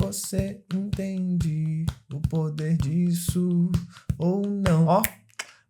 Você entende o poder disso ou não? Ó,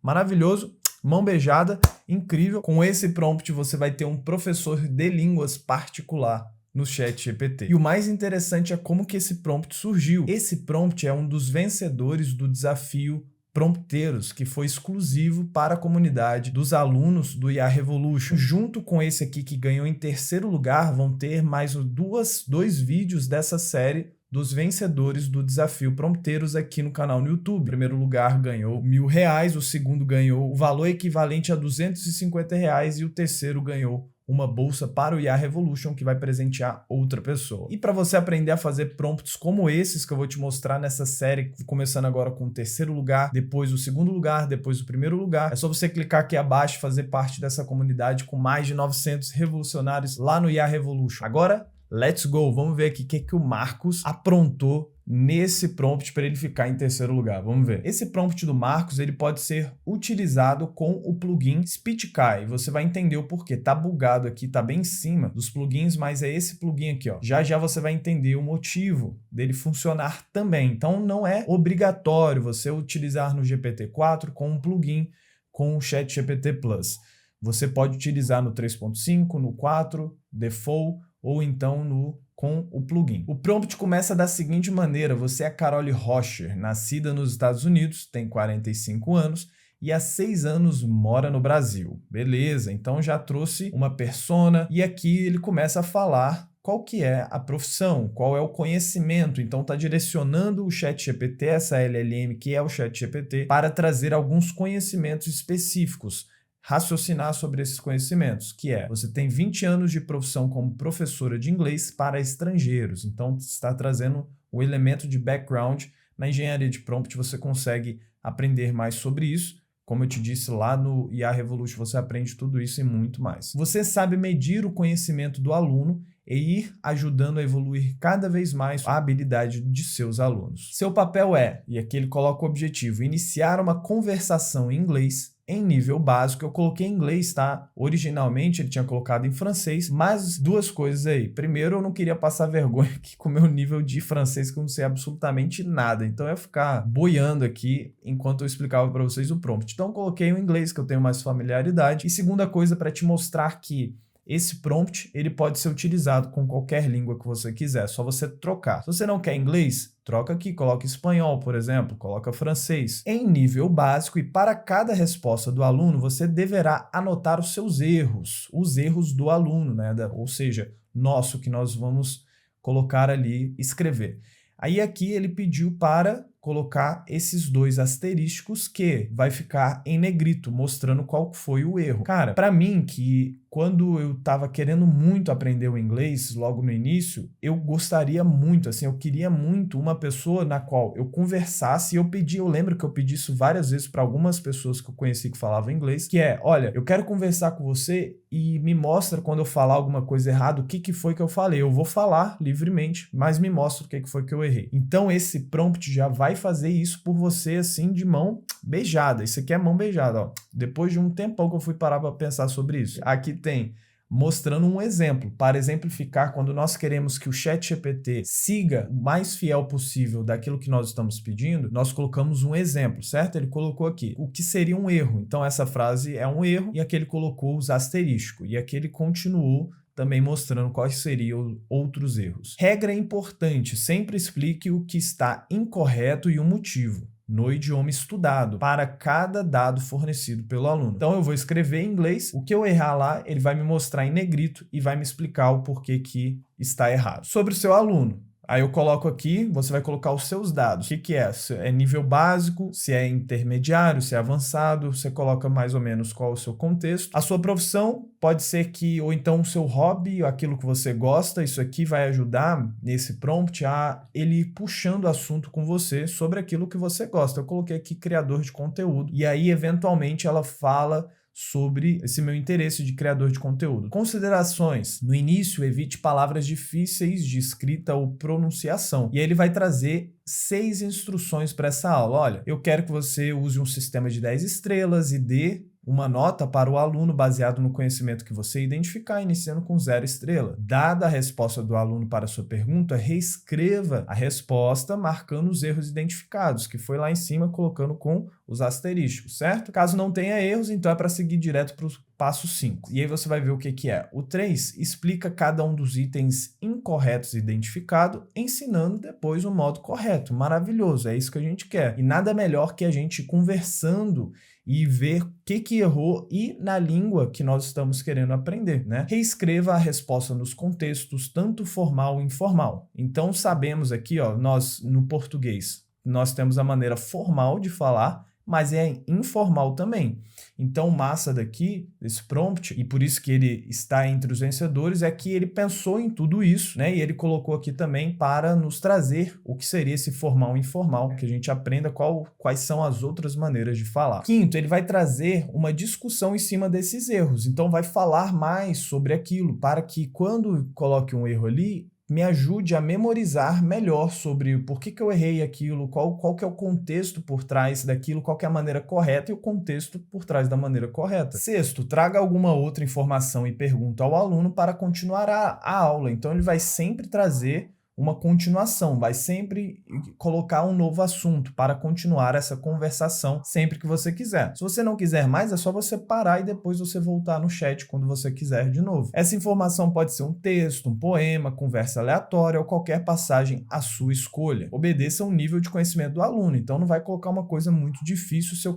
maravilhoso. Mão beijada, incrível. Com esse prompt você vai ter um professor de línguas particular no ChatGPT. E o mais interessante é como que esse prompt surgiu. Esse prompt é um dos vencedores do desafio Prompteiros, que foi exclusivo para a comunidade dos alunos do IA Revolution. Junto com esse aqui que ganhou em terceiro lugar, vão ter mais dois vídeos dessa série dos vencedores do desafio Prompteiros aqui no canal no YouTube. O primeiro lugar ganhou R$1.000, o segundo ganhou o valor equivalente a R$250 e o terceiro ganhou uma bolsa para o IA Revolution que vai presentear outra pessoa. E para você aprender a fazer prompts como esses que eu vou te mostrar nessa série, começando agora com o terceiro lugar, depois o segundo lugar, depois o primeiro lugar, é só você clicar aqui abaixo e fazer parte dessa comunidade com mais de 900 revolucionários lá no IA Revolution. Agora, let's go! Vamos ver aqui o que o Marcos aprontou nesse prompt para ele ficar em terceiro lugar. Vamos ver. Esse prompt do Marcos, ele pode ser utilizado com o plugin Speechkai. Você vai entender o porquê. Tá bugado aqui, tá bem em cima dos plugins, mas é esse plugin aqui, ó. Já já você vai entender o motivo dele funcionar também. Então não é obrigatório você utilizar no GPT-4 com um plugin com o ChatGPT Plus. Você pode utilizar no 3.5, no 4, Default, ou então com o plugin. O prompt começa da seguinte maneira: você é Carole Rocher, nascida nos Estados Unidos, tem 45 anos e há 6 anos mora no Brasil. Beleza, então já trouxe uma persona e aqui ele começa a falar qual que é a profissão, qual é o conhecimento. Então está direcionando o ChatGPT, essa LLM que é o ChatGPT, para trazer alguns conhecimentos específicos. Raciocinar sobre esses conhecimentos, que é, você tem 20 anos de profissão como professora de inglês para estrangeiros, então está trazendo o elemento de background. Na engenharia de prompt você consegue aprender mais sobre isso, como eu te disse lá no IA Revolution você aprende tudo isso e muito mais. Você sabe medir o conhecimento do aluno e ir ajudando a evoluir cada vez mais a habilidade de seus alunos. Seu papel é, e aqui ele coloca o objetivo, iniciar uma conversação em inglês em nível básico. Eu coloquei em inglês, tá? Originalmente ele tinha colocado em francês, mas duas coisas aí. Primeiro, eu não queria passar vergonha aqui com o meu nível de francês, que eu não sei absolutamente nada. Então eu ia ficar boiando aqui enquanto eu explicava para vocês o prompt. Então eu coloquei o inglês, que eu tenho mais familiaridade. E segunda coisa, para te mostrar que esse prompt ele pode ser utilizado com qualquer língua que você quiser, é só você trocar. Se você não quer inglês, troca aqui, coloca espanhol, por exemplo, coloca francês. Em nível básico, e para cada resposta do aluno, você deverá anotar os seus erros, os erros do aluno, né? Ou seja, nosso, que nós vamos colocar ali, escrever. Aí aqui ele pediu para colocar esses dois asterísticos que vai ficar em negrito, mostrando qual foi o erro. Cara, para mim, que quando eu estava querendo muito aprender o inglês logo no início, eu gostaria muito, assim, eu queria muito uma pessoa na qual eu conversasse e eu lembro que eu pedi isso várias vezes para algumas pessoas que eu conheci que falavam inglês, que é, olha, eu quero conversar com você e me mostra quando eu falar alguma coisa errada, o que foi que eu falei. Eu vou falar livremente, mas me mostra o que foi que eu errei. Então esse prompt já vai fazer isso por você, assim, de mão beijada. Isso aqui é mão beijada, ó. Depois de um tempão que eu fui parar para pensar sobre isso. Aqui tem mostrando um exemplo, para exemplificar quando nós queremos que o ChatGPT siga o mais fiel possível daquilo que nós estamos pedindo, nós colocamos um exemplo, certo? Ele colocou aqui o que seria um erro. Então essa frase é um erro e aqui ele colocou os asterísticos e aqui ele continuou também mostrando quais seriam outros erros. Regra importante, sempre explique o que está incorreto e o motivo no idioma estudado para cada dado fornecido pelo aluno. Então eu vou escrever em inglês, o que eu errar lá, ele vai me mostrar em negrito e vai me explicar o porquê que está errado. Sobre o seu aluno, aí eu coloco aqui, você vai colocar os seus dados. O que é? Se é nível básico, se é intermediário, se é avançado, você coloca mais ou menos qual é o seu contexto. A sua profissão pode ser que, ou então o seu hobby, aquilo que você gosta, isso aqui vai ajudar nesse prompt a ele ir puxando assunto com você sobre aquilo que você gosta. Eu coloquei aqui criador de conteúdo e aí eventualmente ela fala sobre esse meu interesse de criador de conteúdo. Considerações. No início, evite palavras difíceis de escrita ou pronunciação. E aí ele vai trazer 6 instruções para essa aula. Olha, eu quero que você use um sistema de 10 estrelas e dê uma nota para o aluno baseado no conhecimento que você identificar, iniciando com 0 estrela. Dada a resposta do aluno para a sua pergunta, reescreva a resposta marcando os erros identificados, que foi lá em cima colocando com os asterísticos, certo? Caso não tenha erros, então é para seguir direto para o passo 5. E aí você vai ver o que é. O 3 explica cada um dos itens incorretos identificados, ensinando depois o modo correto. Maravilhoso, é isso que a gente quer. E nada melhor que a gente conversando e ver o que errou e na língua que nós estamos querendo aprender, né? Reescreva a resposta nos contextos, tanto formal e informal. Então sabemos aqui, ó, nós no português, nós temos a maneira formal de falar, mas é informal também. Então, massa daqui, desse prompt, e por isso que ele está entre os vencedores, é que ele pensou em tudo isso, né? E ele colocou aqui também para nos trazer o que seria esse formal e informal, que a gente aprenda quais são as outras maneiras de falar. Quinto, ele vai trazer uma discussão em cima desses erros. Então, vai falar mais sobre aquilo, para que quando coloque um erro ali, me ajude a memorizar melhor sobre por que eu errei aquilo, qual que é o contexto por trás daquilo, qual que é a maneira correta e o contexto por trás da maneira correta. Sexto, traga alguma outra informação e pergunta ao aluno para continuar a aula. Então ele vai sempre trazer uma continuação, vai sempre colocar um novo assunto para continuar essa conversação sempre que você quiser. Se você não quiser mais, é só você parar e depois você voltar no chat quando você quiser de novo. Essa informação pode ser um texto, um poema, conversa aleatória ou qualquer passagem à sua escolha. Obedeça ao nível de conhecimento do aluno, então não vai colocar uma coisa muito difícil se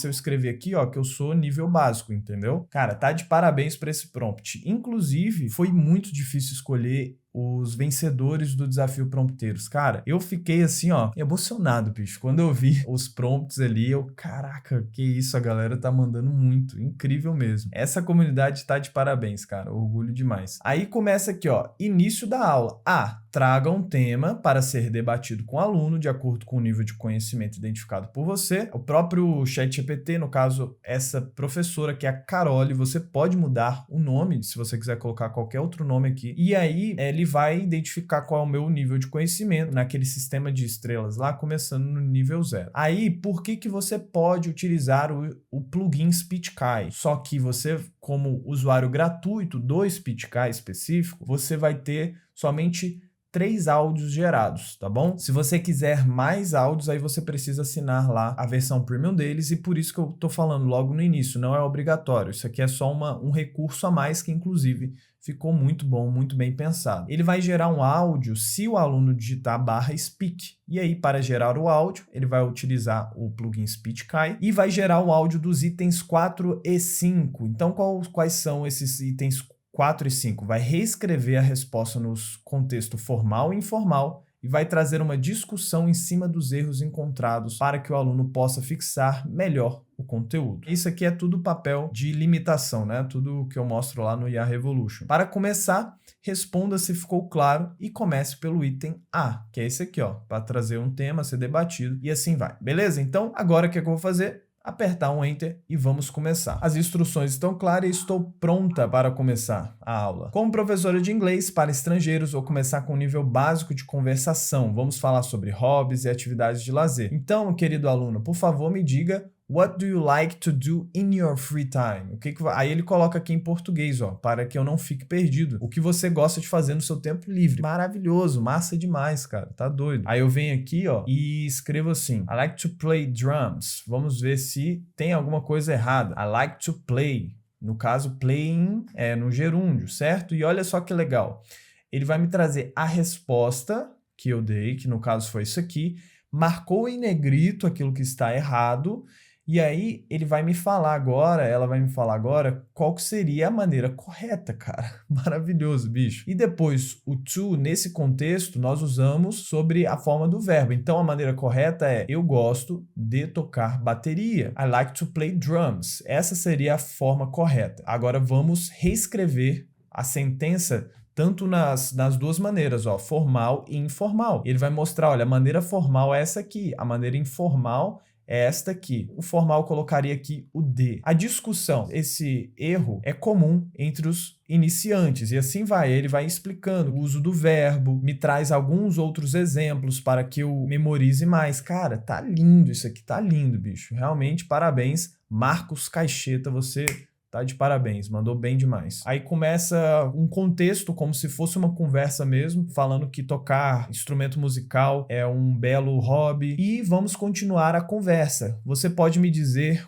eu escrever aqui, ó, que eu sou nível básico, entendeu? Cara, tá de parabéns para esse prompt. Inclusive, foi muito difícil escolher os vencedores do desafio prompteiros. Cara, eu fiquei assim, ó, emocionado, bicho. Quando eu vi os prompts ali, caraca, que isso, a galera tá mandando muito. Incrível mesmo. Essa comunidade tá de parabéns, cara. Orgulho demais. Aí começa aqui, ó, início da aula. Traga um tema para ser debatido com o aluno de acordo com o nível de conhecimento identificado por você. O próprio ChatGPT, no caso, essa professora que é a Carole, você pode mudar o nome, se você quiser colocar qualquer outro nome aqui. E aí, ele vai identificar qual é o meu nível de conhecimento naquele sistema de estrelas lá, começando no nível 0. Aí, por que você pode utilizar o plugin SpeechKai? Só que você, como usuário gratuito do SpeechKai específico, você vai ter somente 3 áudios gerados, tá bom? Se você quiser mais áudios, aí você precisa assinar lá a versão premium deles, e por isso que eu tô falando logo no início, não é obrigatório. Isso aqui é só um recurso a mais que, inclusive, ficou muito bom, muito bem pensado. Ele vai gerar um áudio se o aluno digitar /speak. E aí, para gerar o áudio, ele vai utilizar o plugin SpeechKai e vai gerar o áudio dos itens 4 e 5. Então, quais são esses itens 4 e 5? Vai reescrever a resposta nos contexto formal e informal e vai trazer uma discussão em cima dos erros encontrados para que o aluno possa fixar melhor o conteúdo. Isso aqui é tudo papel de limitação, né? Tudo que eu mostro lá no IA Revolution. Para começar, responda se ficou claro e comece pelo item A, que é esse aqui, ó, para trazer um tema a ser debatido e assim vai. Beleza? Então, agora o que eu vou fazer? Apertar um Enter e vamos começar. As instruções estão claras e estou pronta para começar a aula. Como professora de inglês para estrangeiros, vou começar com um nível básico de conversação. Vamos falar sobre hobbies e atividades de lazer. Então, querido aluno, por favor, me diga: what do you like to do in your free time? Aí ele coloca aqui em português, ó, para que eu não fique perdido. O que você gosta de fazer no seu tempo livre? Maravilhoso, massa demais, cara, tá doido. Aí eu venho aqui, ó, e escrevo assim: I like to play drums. Vamos ver se tem alguma coisa errada. I like to play. No caso, playing é no gerúndio, certo? E olha só que legal. Ele vai me trazer a resposta que eu dei, que no caso foi isso aqui, marcou em negrito aquilo que está errado. E aí ela vai me falar agora qual que seria a maneira correta, cara. Maravilhoso, bicho. E depois, o to, nesse contexto, nós usamos sobre a forma do verbo. Então, a maneira correta é: eu gosto de tocar bateria. I like to play drums. Essa seria a forma correta. Agora, vamos reescrever a sentença tanto nas duas maneiras, ó, formal e informal. Ele vai mostrar, olha, a maneira formal é essa aqui, a maneira informal é esta aqui. O formal eu colocaria aqui o D. A discussão, esse erro é comum entre os iniciantes, e assim vai, ele vai explicando o uso do verbo, me traz alguns outros exemplos para que eu memorize mais. Cara, tá lindo isso aqui, tá lindo, bicho. Realmente, parabéns, Marcos Caixeta, você tá de parabéns, mandou bem demais. Aí começa um contexto como se fosse uma conversa mesmo, falando que tocar instrumento musical é um belo hobby, e vamos continuar a conversa. Você pode me dizer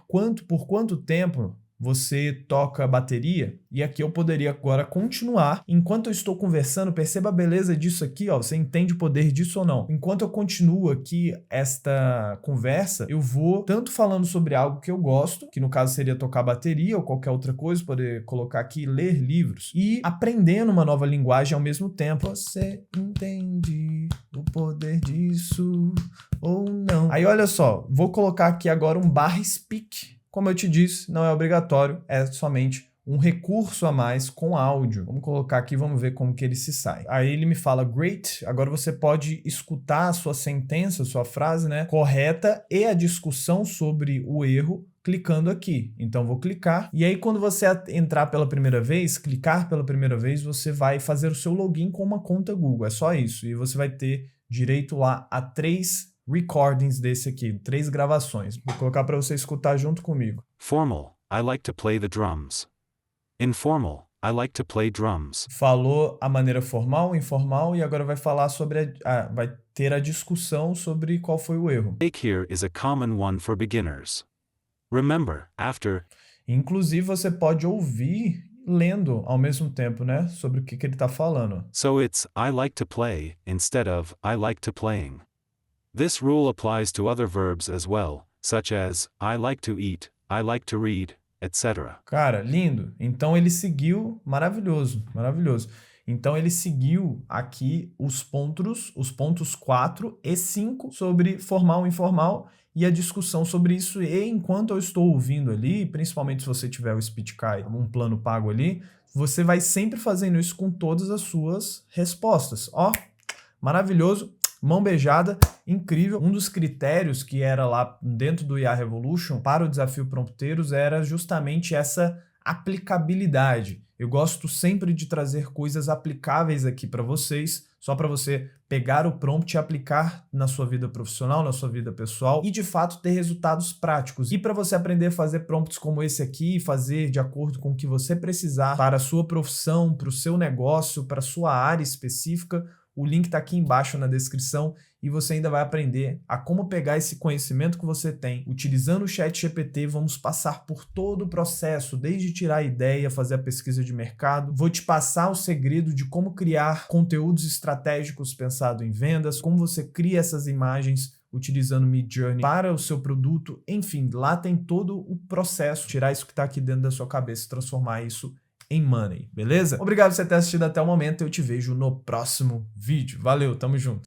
por quanto tempo você toca bateria? E aqui eu poderia agora continuar. Enquanto eu estou conversando, perceba a beleza disso aqui, ó. Você entende o poder disso ou não? Enquanto eu continuo aqui esta conversa, eu vou tanto falando sobre algo que eu gosto, que no caso seria tocar bateria ou qualquer outra coisa, poder colocar aqui ler livros, e aprendendo uma nova linguagem ao mesmo tempo. Você entende o poder disso ou não? Aí olha só, vou colocar aqui agora um /speak. Como eu te disse, não é obrigatório, é somente um recurso a mais com áudio. Vamos colocar aqui, vamos ver como que ele se sai. Aí ele me fala great, agora você pode escutar a sua sentença, a sua frase, né, correta e a discussão sobre o erro clicando aqui. Então vou clicar, e aí quando você entrar pela primeira vez, clicar pela primeira vez, você vai fazer o seu login com uma conta Google, é só isso, e você vai ter direito lá a 3 recordings desse aqui, 3 gravações. Vou colocar para você escutar junto comigo. Formal, I like to play the drums. Informal, I like to play drums. Falou a maneira formal, informal, e agora vai falar sobre vai ter a discussão sobre qual foi o erro. Take here is a common one for beginners. Remember, after. Inclusive você pode ouvir lendo ao mesmo tempo, né, sobre o que ele está falando. So it's I like to play instead of I like to playing. This rule applies to other verbs as well, such as I like to eat, I like to read, etc. Cara, lindo. Então ele seguiu, maravilhoso, maravilhoso. Então ele seguiu aqui os pontos 4 e 5 sobre formal e informal e a discussão sobre isso. E enquanto eu estou ouvindo ali, principalmente se você tiver o SpeechKai, um plano pago ali, você vai sempre fazendo isso com todas as suas respostas. Ó, maravilhoso. Mão beijada, incrível. Um dos critérios que era lá dentro do IA Revolution para o desafio Prompteiros era justamente essa aplicabilidade. Eu gosto sempre de trazer coisas aplicáveis aqui para vocês, só para você pegar o prompt e aplicar na sua vida profissional, na sua vida pessoal e de fato ter resultados práticos. E para você aprender a fazer prompts como esse aqui, fazer de acordo com o que você precisar para a sua profissão, para o seu negócio, para a sua área específica, o link está aqui embaixo na descrição e você ainda vai aprender a como pegar esse conhecimento que você tem. Utilizando o ChatGPT, vamos passar por todo o processo, desde tirar a ideia, fazer a pesquisa de mercado. Vou te passar o segredo de como criar conteúdos estratégicos pensado em vendas, como você cria essas imagens utilizando Midjourney para o seu produto. Enfim, lá tem todo o processo, tirar isso que está aqui dentro da sua cabeça e transformar isso em money, beleza? Obrigado por você ter assistido até o momento, eu te vejo no próximo vídeo. Valeu, tamo junto!